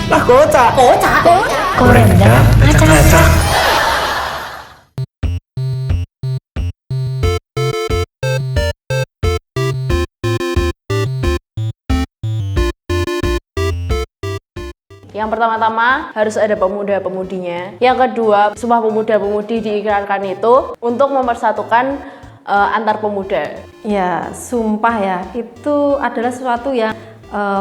Lah kocak. Kocak. Korenda acak-acak. Yang pertama-tama harus ada pemuda-pemudinya. Yang kedua, Sumpah Pemuda-Pemudi diiklankan itu untuk mempersatukan antar pemuda. Ya, sumpah ya, itu adalah sesuatu yang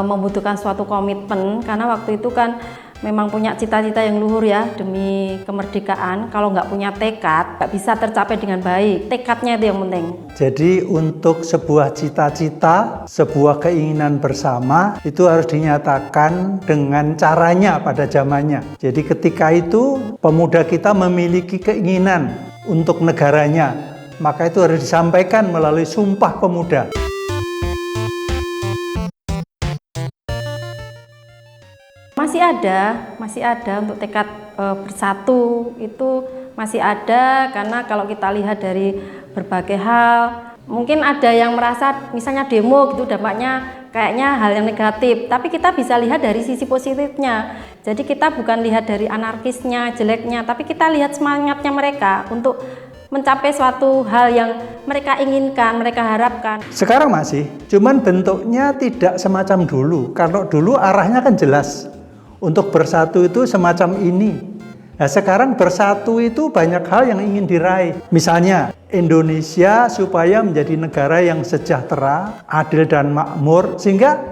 membutuhkan suatu komitmen, karena waktu itu kan memang punya cita-cita yang luhur ya demi kemerdekaan. Kalau nggak punya tekad, nggak bisa tercapai dengan baik. Tekadnya itu yang penting. Jadi untuk sebuah cita-cita, sebuah keinginan bersama itu harus dinyatakan dengan caranya pada zamannya. Jadi ketika itu pemuda kita memiliki keinginan untuk negaranya, maka itu harus disampaikan melalui Sumpah Pemuda. Masih ada untuk tekad bersatu itu masih ada, karena kalau kita lihat dari berbagai hal, mungkin ada yang merasa misalnya demo gitu dampaknya kayaknya hal yang negatif, tapi kita bisa lihat dari sisi positifnya. Jadi kita bukan lihat dari anarkisnya, jeleknya, tapi kita lihat semangatnya mereka untuk mencapai suatu hal yang mereka inginkan, mereka harapkan. Sekarang masih, cuman bentuknya tidak semacam dulu. Karena dulu arahnya kan jelas. Untuk bersatu itu semacam ini. Nah sekarang bersatu itu banyak hal yang ingin diraih. Misalnya Indonesia supaya menjadi negara yang sejahtera, adil dan makmur, sehingga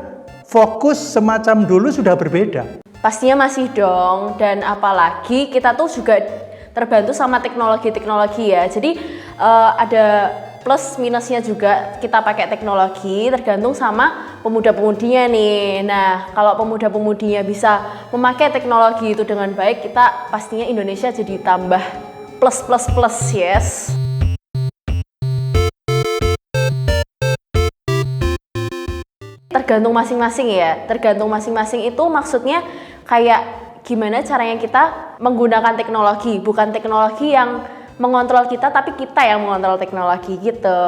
fokus semacam dulu sudah berbeda. Pastinya masih dong, dan apalagi kita tuh juga terbantu sama teknologi-teknologi ya. Jadi ada plus minusnya juga kita pakai teknologi, tergantung sama pemuda-pemudinya nih. Nah, kalau pemuda-pemudinya bisa memakai teknologi itu dengan baik, kita pastinya Indonesia jadi tambah plus plus plus, yes. Tergantung masing-masing ya. Tergantung masing-masing itu maksudnya kayak gimana caranya kita menggunakan teknologi, bukan teknologi yang mengontrol kita, tapi kita yang mengontrol teknologi gitu.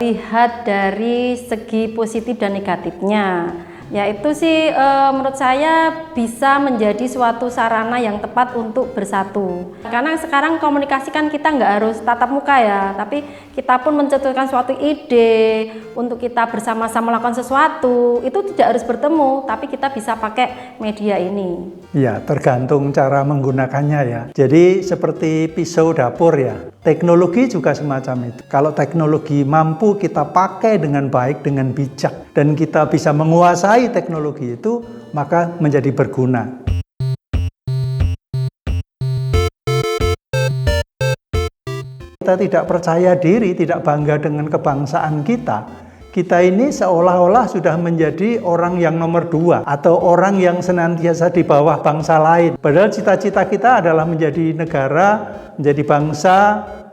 Lihat dari segi positif dan negatifnya, yaitu sih menurut saya bisa menjadi suatu sarana yang tepat untuk bersatu. Karena sekarang komunikasi kan kita nggak harus tatap muka ya, tapi kita pun mencetuskan suatu ide untuk kita bersama-sama melakukan sesuatu, itu tidak harus bertemu, tapi kita bisa pakai media ini. Ya, tergantung cara menggunakannya ya. Jadi seperti pisau dapur ya, teknologi juga semacam itu. Kalau teknologi mampu kita pakai dengan baik, dengan bijak, dan kita bisa menguasai teknologi itu, maka menjadi berguna. Kita tidak percaya diri, tidak bangga dengan kebangsaan kita. Kita ini seolah-olah sudah menjadi orang yang nomor dua atau orang yang senantiasa di bawah bangsa lain. Padahal cita-cita kita adalah menjadi negara, menjadi bangsa,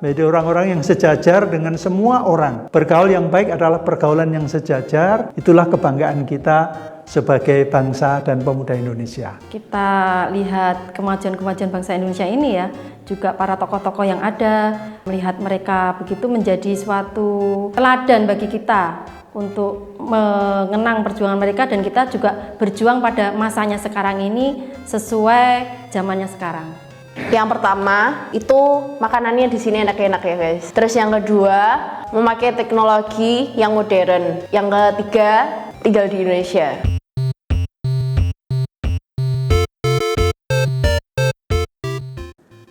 menjadi orang-orang yang sejajar dengan semua orang. Bergaul yang baik adalah pergaulan yang sejajar. Itulah kebanggaan kita sebagai bangsa dan pemuda Indonesia. Kita lihat kemajuan-kemajuan bangsa Indonesia ini ya, juga para tokoh-tokoh yang ada, melihat mereka begitu menjadi suatu teladan bagi kita untuk mengenang perjuangan mereka, dan kita juga berjuang pada masanya sekarang ini sesuai zamannya sekarang. Yang pertama itu makanannya di sini enak-enak ya guys. Terus yang kedua memakai teknologi yang modern. Yang ketiga tinggal di Indonesia.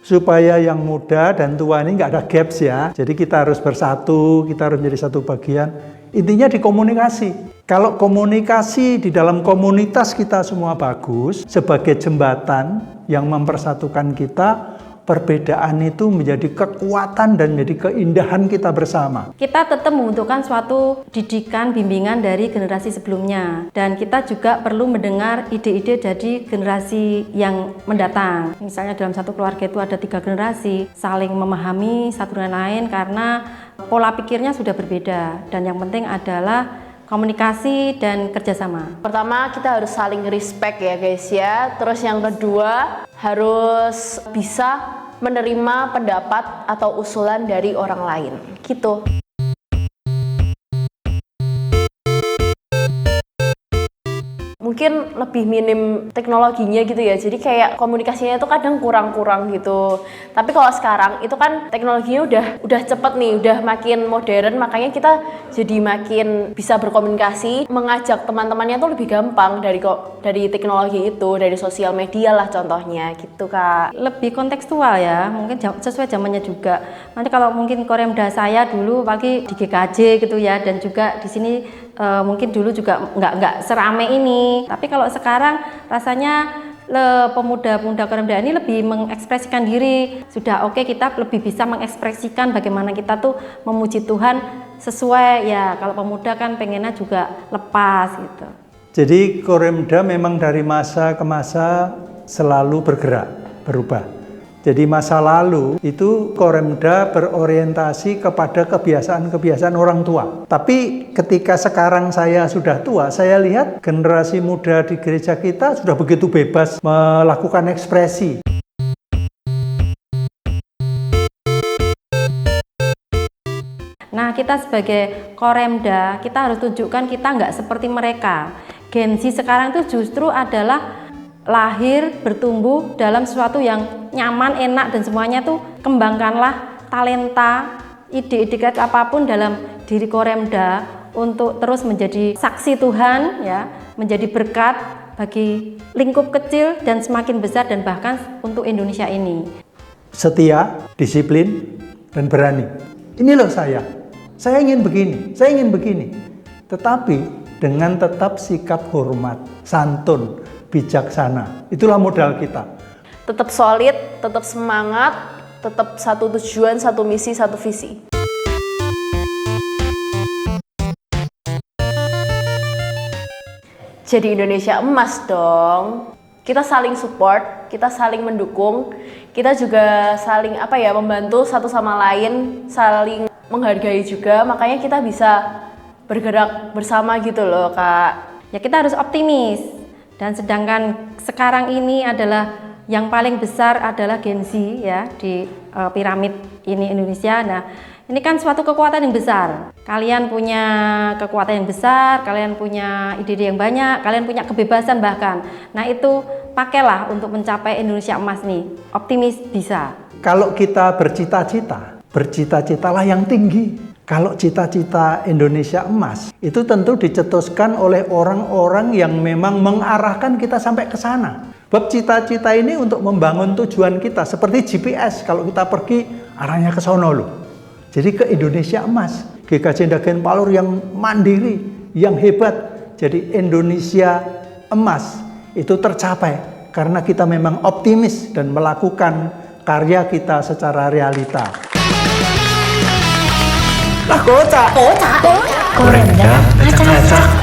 Supaya yang muda dan tua ini nggak ada gaps ya. Jadi kita harus bersatu, kita harus menjadi satu bagian. Intinya di komunikasi. Kalau komunikasi di dalam komunitas kita semua bagus, sebagai jembatan yang mempersatukan kita, perbedaan itu menjadi kekuatan dan menjadi keindahan kita bersama. Kita tetap membutuhkan suatu didikan, bimbingan dari generasi sebelumnya, dan kita juga perlu mendengar ide-ide dari generasi yang mendatang. Misalnya dalam satu keluarga itu ada 3 generasi, saling memahami satu dengan lain karena pola pikirnya sudah berbeda, dan yang penting adalah komunikasi dan kerjasama. Pertama kita harus saling respect ya guys ya. Terus yang kedua harus bisa menerima pendapat atau usulan dari orang lain gitu. mungkin lebih minim teknologinya gitu ya. Jadi kayak komunikasinya itu kadang kurang-kurang gitu. Tapi kalau sekarang itu kan teknologinya udah cepet nih, udah makin modern, makanya kita jadi makin bisa berkomunikasi, mengajak teman-temannya tuh lebih gampang dari teknologi itu, dari sosial media lah contohnya gitu Kak. Lebih kontekstual ya, mungkin sesuai zamannya juga. Nanti kalau mungkin Koremda saya dulu pagi di GKJ gitu ya, dan juga di sini mungkin dulu juga nggak serame ini. Tapi kalau sekarang rasanya pemuda-pemuda Koremda ini lebih mengekspresikan diri. Sudah oke, kita lebih bisa mengekspresikan bagaimana kita tuh memuji Tuhan sesuai ya. Kalau pemuda kan pengennya juga lepas gitu. Jadi Koremda memang dari masa ke masa selalu bergerak, berubah. Jadi masa lalu itu Koremda berorientasi kepada kebiasaan-kebiasaan orang tua. Tapi ketika sekarang saya sudah tua, saya lihat generasi muda di gereja kita sudah begitu bebas melakukan ekspresi. Nah, kita sebagai Koremda, kita harus tunjukkan kita nggak seperti mereka. Gen Z sekarang itu justru adalah lahir, bertumbuh dalam sesuatu yang nyaman, enak, dan semuanya tuh kembangkanlah talenta, ide-ide apapun dalam diri Koremda untuk terus menjadi saksi Tuhan, ya, menjadi berkat bagi lingkup kecil dan semakin besar dan bahkan untuk Indonesia ini. Setia, disiplin, dan berani. Ini loh saya ingin begini, saya ingin begini. Tetapi dengan tetap sikap hormat, santun, bijaksana. Itulah modal kita. Tetap solid, tetap semangat, tetap satu tujuan, satu misi, satu visi. Jadi Indonesia emas dong. Kita saling support, kita saling mendukung, kita juga saling membantu satu sama lain, saling menghargai juga. Makanya kita bisa bergerak bersama gitu loh Kak. Ya, kita harus optimis. Dan sedangkan sekarang ini adalah yang paling besar adalah Gen Z ya di piramid ini Indonesia. Nah, ini kan suatu kekuatan yang besar. Kalian punya kekuatan yang besar, kalian punya ide-ide yang banyak, kalian punya kebebasan bahkan. Nah, itu pakailah untuk mencapai Indonesia emas nih. Optimis bisa. Kalau kita bercita-citalah yang tinggi. Kalau cita-cita Indonesia emas, itu tentu dicetuskan oleh orang-orang yang memang mengarahkan kita sampai ke sana. Bab cita-cita ini untuk membangun tujuan kita, seperti GPS, kalau kita pergi arahnya ke sono loh. Jadi ke Indonesia emas, GKJ Ndagen Palur yang mandiri, yang hebat. Jadi Indonesia emas itu tercapai karena kita memang optimis dan melakukan karya kita secara realita. Koremda acak-acak.